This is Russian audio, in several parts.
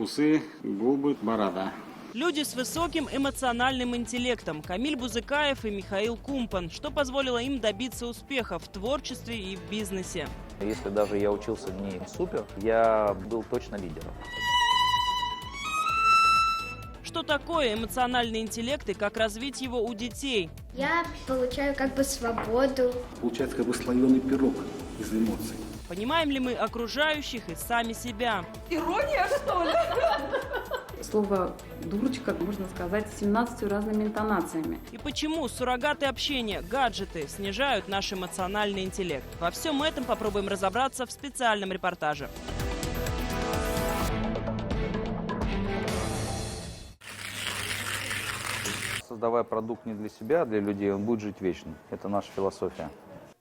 усы, губы, борода. Люди с высоким эмоциональным интеллектом – Камиль Бузыкаев и Михаил Кумпан, что позволило им добиться успеха в творчестве и в бизнесе. Если даже я учился не супер, я был точно лидером. Что такое эмоциональный интеллект и как развить его у детей? Я получаю свободу. Получается слоеный пирог из эмоций. Понимаем ли мы окружающих и сами себя? Ирония, что ли? Слово «дурочка» можно сказать 17 разными интонациями. И почему суррогаты общения, гаджеты снижают наш эмоциональный интеллект? Во всем этом попробуем разобраться в специальном репортаже. Создавая продукт не для себя, а для людей, он будет жить вечно. Это наша философия.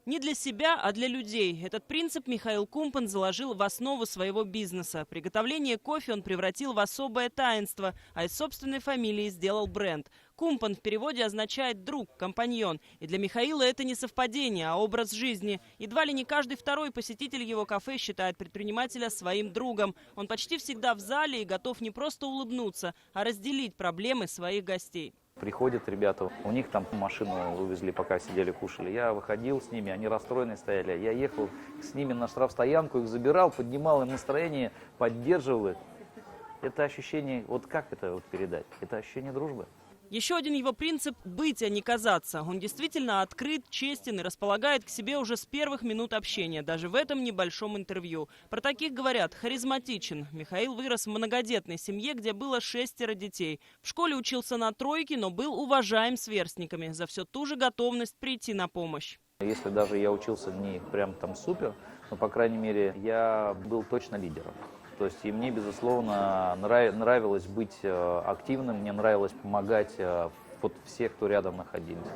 Не для себя, а для людей. Этот принцип Михаил Кумпан заложил в основу своего бизнеса. Приготовление кофе он превратил в особое таинство, а из собственной фамилии сделал бренд. Кумпан в переводе означает «друг», «компаньон». И для Михаила это не совпадение, а образ жизни. Едва ли не каждый второй посетитель его кафе считает предпринимателя своим другом. Он почти всегда в зале и готов не просто улыбнуться, а разделить проблемы своих гостей. Приходят ребята, у них там машину вывезли, пока сидели, кушали. Я выходил с ними, они расстроенные стояли. Я ехал с ними на штрафстоянку, их забирал, поднимал им настроение, поддерживал их. Это ощущение, вот как это передать? Это ощущение дружбы. Еще один его принцип – быть, а не казаться. Он действительно открыт, честен и располагает к себе уже с первых минут общения, даже в этом небольшом интервью. Про таких говорят – харизматичен. Михаил вырос в многодетной семье, где было 6 детей. В школе учился на тройке, но был уважаем сверстниками за все ту же готовность прийти на помощь. Если даже я учился не прям там супер, но, по крайней мере, я был точно лидером. То есть и мне, безусловно, нравилось быть активным, мне нравилось помогать все, кто рядом находились.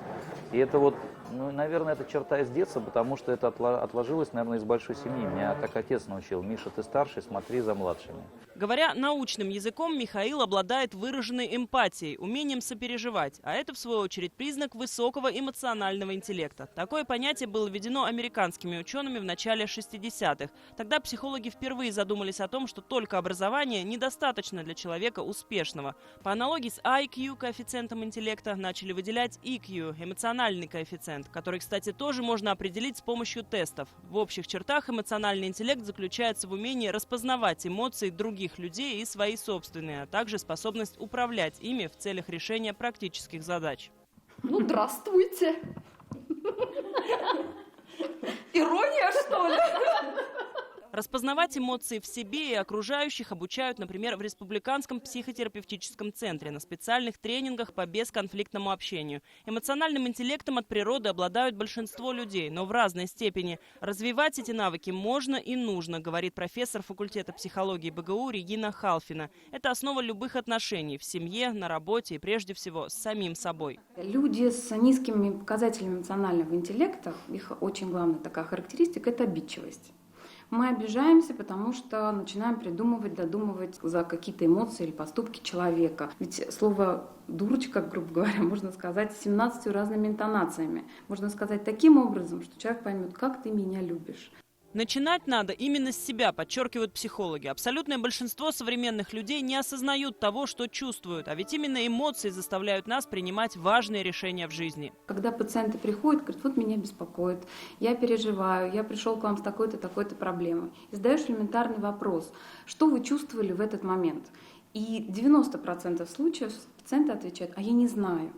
И это наверное, это черта из детства, потому что это отложилось, наверное, из большой семьи. Меня так отец научил: Миша, ты старший, смотри за младшими. Говоря научным языком, Михаил обладает выраженной эмпатией, умением сопереживать, а это, в свою очередь, признак высокого эмоционального интеллекта. Такое понятие было введено американскими учеными в начале 60-х. Тогда психологи впервые задумались о том, что только образование недостаточно для человека успешного. По аналогии с IQ, коэффициентом интеллекта, начали выделять EQ, эмоциональный коэффициент, который, кстати, тоже можно определить с помощью тестов. В общих чертах эмоциональный интеллект заключается в умении распознавать эмоции других людей и свои собственные, а также способность управлять ими в целях решения практических задач. Ну, здравствуйте. Ирония, что ли? Распознавать эмоции в себе и окружающих обучают, например, в Республиканском психотерапевтическом центре на специальных тренингах по бесконфликтному общению. Эмоциональным интеллектом от природы обладают большинство людей, но в разной степени. Развивать эти навыки можно и нужно, говорит профессор факультета психологии БГУ Регина Халфина. Это основа любых отношений в семье, на работе и прежде всего с самим собой. Люди с низкими показателями эмоционального интеллекта, их очень главная такая характеристика – это обидчивость. Мы обижаемся, потому что начинаем придумывать, додумывать за какие-то эмоции или поступки человека. Ведь слово «дурочка», грубо говоря, можно сказать 17 разными интонациями. Можно сказать таким образом, что человек поймет, как ты меня любишь. Начинать надо именно с себя, подчеркивают психологи. Абсолютное большинство современных людей не осознают того, что чувствуют. А ведь именно эмоции заставляют нас принимать важные решения в жизни. Когда пациенты приходят, говорят: вот меня беспокоит, я переживаю, я пришел к вам с такой-то, такой-то проблемой. И задаешь элементарный вопрос: что вы чувствовали в этот момент? И 90% случаев пациенты отвечают: а я не знаю.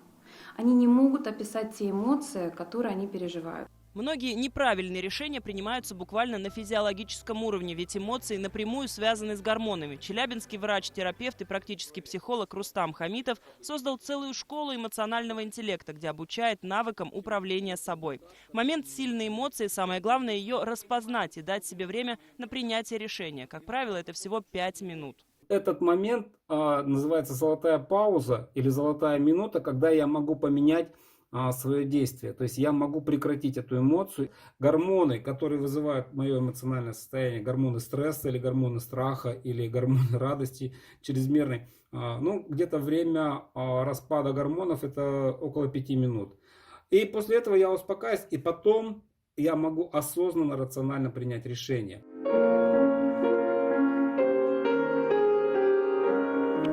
Они не могут описать те эмоции, которые они переживают. Многие неправильные решения принимаются буквально на физиологическом уровне, ведь эмоции напрямую связаны с гормонами. Челябинский врач-терапевт и практический психолог Рустам Хамитов создал целую школу эмоционального интеллекта, где обучает навыкам управления собой. В момент сильной эмоции самое главное ее распознать и дать себе время на принятие решения. Как правило, это всего 5 минут. Этот момент называется золотая пауза или золотая минута, когда я могу поменять свое действие. То есть я могу прекратить эту эмоцию. Гормоны, которые вызывают мое эмоциональное состояние, гормоны стресса или гормоны страха или гормоны радости чрезмерной, где-то время распада гормонов это около 5 минут. И после этого я успокаиваюсь, и потом я могу осознанно, рационально принять решение.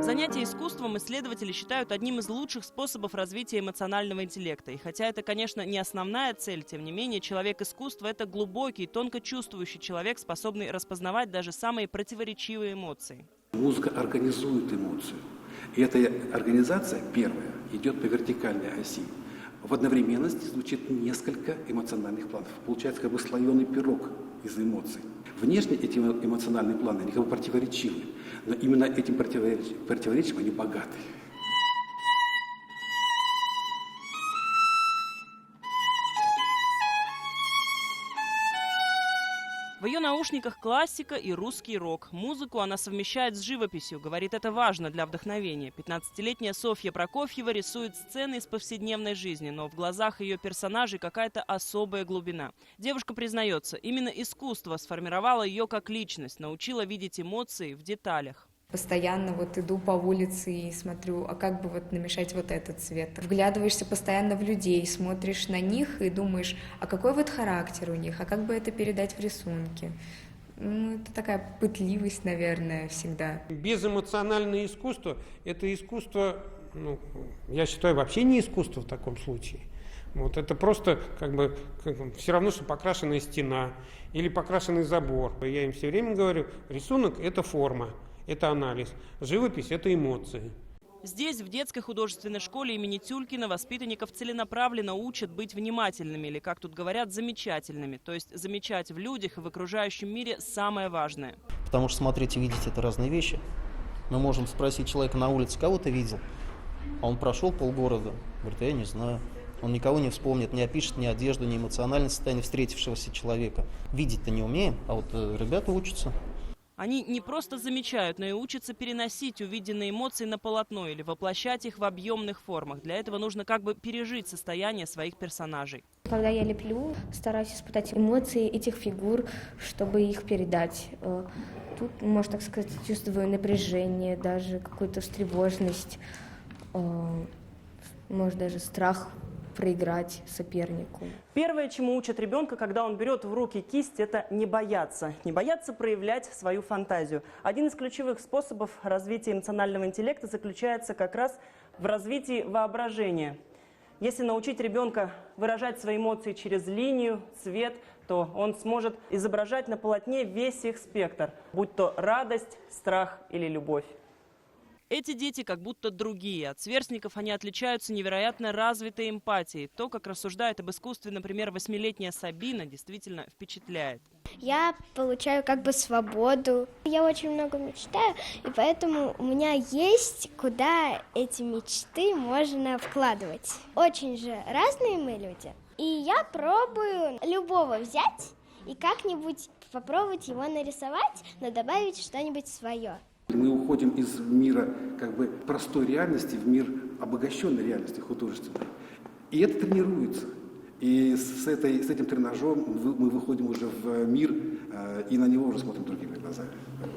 Занятие искусством исследователи считают одним из лучших способов развития эмоционального интеллекта. И хотя это, конечно, не основная цель, тем не менее, человек искусства – это глубокий, тонко чувствующий человек, способный распознавать даже самые противоречивые эмоции. Музыка организует эмоцию. И эта организация, первая, идет по вертикальной оси. В одновременности звучит несколько эмоциональных планов. Получается как бы слоеный пирог из эмоций. Внешне эти эмоциональные планы, они как бы противоречивы. Но именно этим противоречием они богаты. В ее наушниках классика и русский рок. Музыку она совмещает с живописью. Говорит, это важно для вдохновения. 15-летняя Софья Прокофьева рисует сцены из повседневной жизни, но в глазах ее персонажей какая-то особая глубина. Девушка признается, именно искусство сформировало ее как личность, научило видеть эмоции в деталях. Постоянно вот иду по улице и смотрю, а как бы вот намешать вот этот цвет. Вглядываешься постоянно в людей, смотришь на них и думаешь, а какой вот характер у них, а как бы это передать в рисунке. Ну, это такая пытливость, наверное, всегда. Безэмоциональное искусство – это искусство, я считаю, вообще не искусство в таком случае. Вот это просто все равно, что покрашенная стена или покрашенный забор. Я им все время говорю, рисунок – это форма. Это анализ. Живопись – это эмоции. Здесь, в детской художественной школе имени Тюлькина, воспитанников целенаправленно учат быть внимательными или, как тут говорят, замечательными. То есть замечать в людях и в окружающем мире самое важное. Потому что смотреть и видеть – это разные вещи. Мы можем спросить человека на улице, кого ты видел? А он прошел полгорода. Говорит, я не знаю. Он никого не вспомнит, не опишет ни одежду, ни эмоциональное состояние встретившегося человека. Видеть-то не умеем, а вот ребята учатся. Они не просто замечают, но и учатся переносить увиденные эмоции на полотно или воплощать их в объемных формах. Для этого нужно как бы пережить состояние своих персонажей. Когда я леплю, стараюсь испытать эмоции этих фигур, чтобы их передать. Тут, можно так сказать, чувствую напряжение, даже какую-то встревоженность, может даже страх проиграть сопернику. Первое, чему учат ребенка, когда он берет в руки кисть, это не бояться. Не бояться проявлять свою фантазию. Один из ключевых способов развития эмоционального интеллекта заключается как раз в развитии воображения. Если научить ребенка выражать свои эмоции через линию, цвет, то он сможет изображать на полотне весь их спектр, будь то радость, страх или любовь. Эти дети как будто другие. От сверстников они отличаются невероятно развитой эмпатией. То, как рассуждает об искусстве, например, 8-летняя Сабина, действительно впечатляет. Я получаю как бы свободу. Я очень много мечтаю, и поэтому у меня есть куда эти мечты можно вкладывать. Очень же разные мы люди. И я пробую любого взять и как-нибудь попробовать его нарисовать, но добавить что-нибудь свое. Мы уходим из мира как бы простой реальности в мир обогащенной реальности художественной. И это тренируется. И с этим тренажером мы выходим уже в мир и на него уже смотрим другими глазами.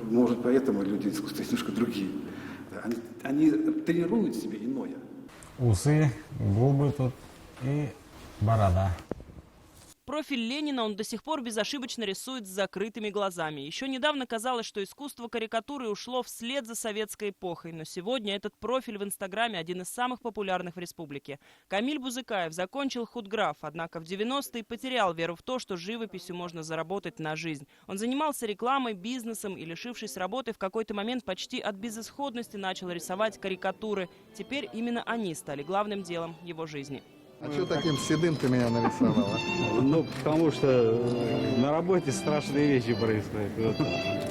Может, поэтому люди искусства немножко другие. Они тренируют в себе иное. Усы, губы тут и борода. Профиль Ленина он до сих пор безошибочно рисует с закрытыми глазами. Еще недавно казалось, что искусство карикатуры ушло вслед за советской эпохой. Но сегодня этот профиль в Инстаграме один из самых популярных в республике. Камиль Бузыкаев закончил худграф, однако в 90-е потерял веру в то, что живописью можно заработать на жизнь. Он занимался рекламой, бизнесом и, лишившись работы, в какой-то момент почти от безысходности начал рисовать карикатуры. Теперь именно они стали главным делом его жизни. А что таким седым ты меня нарисовала? Ну, потому что на работе страшные вещи происходят. Вот.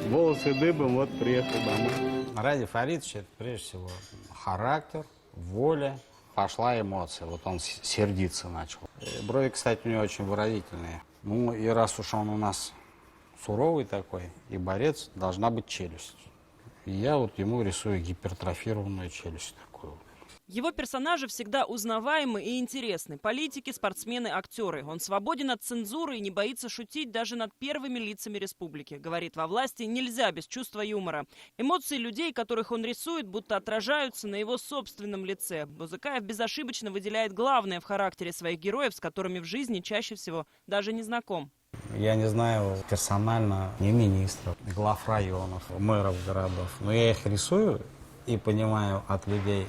Волосы дыбом, вот приехал домой. Ради Фаридовича это прежде всего характер, воля, пошла эмоция. Вот он сердиться начал. И брови, кстати, у него очень выразительные. Ну и раз уж он у нас суровый такой и борец, должна быть челюсть. И я вот ему рисую гипертрофированную челюсть такую. Его персонажи всегда узнаваемы и интересны. Политики, спортсмены, актеры. Он свободен от цензуры и не боится шутить даже над первыми лицами республики. Говорит, во власти нельзя без чувства юмора. Эмоции людей, которых он рисует, будто отражаются на его собственном лице. Бузыкаев безошибочно выделяет главное в характере своих героев, с которыми в жизни чаще всего даже не знаком. Я не знаю персонально ни министров, ни глав районов, мэров городов. Но я их рисую и понимаю от людей,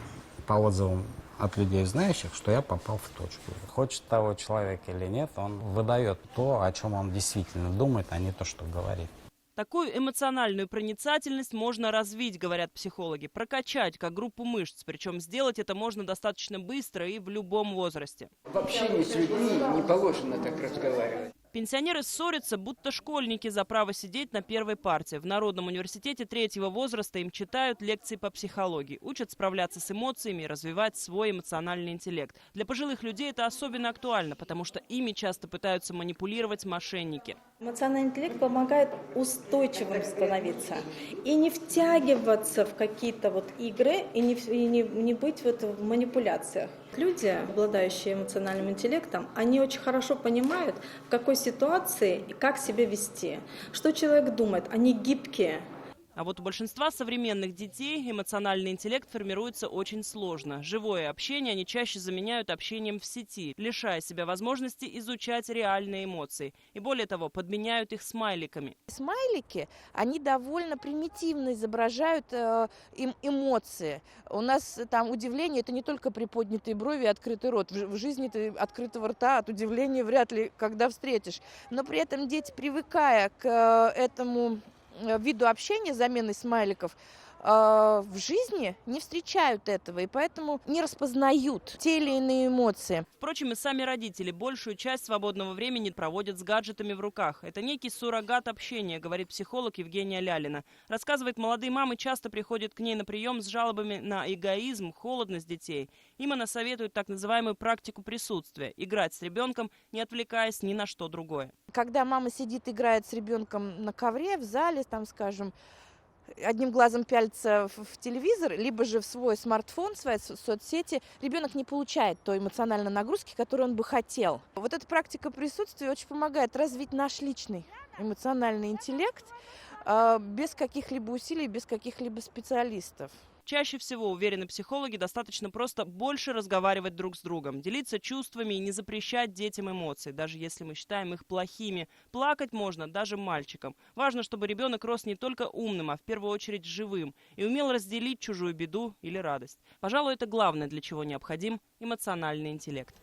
по отзывам от людей знающих, что я попал в точку. Хочет того человек или нет, он выдает то, о чем он действительно думает, а не то, что говорит. Такую эмоциональную проницательность можно развить, говорят психологи, прокачать как группу мышц. Причем сделать это можно достаточно быстро и в любом возрасте. В общении с людьми не положено так разговаривать. Пенсионеры ссорятся, будто школьники за право сидеть на первой парте. В Народном университете 3-го возраста им читают лекции по психологии, учат справляться с эмоциями и развивать свой эмоциональный интеллект. Для пожилых людей это особенно актуально, потому что ими часто пытаются манипулировать мошенники. Эмоциональный интеллект помогает устойчивым становиться и не втягиваться в какие-то игры и не быть в манипуляциях. Люди, обладающие эмоциональным интеллектом, они очень хорошо понимают, в какой ситуации и как себя вести, что человек думает, они гибкие. А вот у большинства современных детей эмоциональный интеллект формируется очень сложно. Живое общение они чаще заменяют общением в сети, лишая себя возможности изучать реальные эмоции. И более того, подменяют их смайликами. Смайлики, они довольно примитивно изображают эмоции. У нас там удивление – это не только приподнятые брови и открытый рот. В жизни ты открытого рта от удивления вряд ли когда встретишь. Но при этом дети, привыкая к этому виду общения, замены смайликов, в жизни не встречают этого и поэтому не распознают те или иные эмоции. Впрочем, и сами родители большую часть свободного времени проводят с гаджетами в руках. Это некий суррогат общения, говорит психолог Евгения Лялина. Рассказывает, молодые мамы часто приходят к ней на прием с жалобами на эгоизм, холодность детей. Им она советует так называемую практику присутствия – играть с ребенком, не отвлекаясь ни на что другое. Когда мама сидит, играет с ребенком на ковре, в зале, там, скажем, одним глазом пялится в телевизор, либо же в свой смартфон, в свои соцсети, ребенок не получает той эмоциональной нагрузки, которую он бы хотел. Вот эта практика присутствия очень помогает развить наш личный эмоциональный интеллект без каких-либо усилий, без каких-либо специалистов. Чаще всего, уверены психологи, достаточно просто больше разговаривать друг с другом, делиться чувствами и не запрещать детям эмоции, даже если мы считаем их плохими. Плакать можно даже мальчикам. Важно, чтобы ребенок рос не только умным, а в первую очередь живым и умел разделить чужую беду или радость. Пожалуй, это главное, для чего необходим эмоциональный интеллект.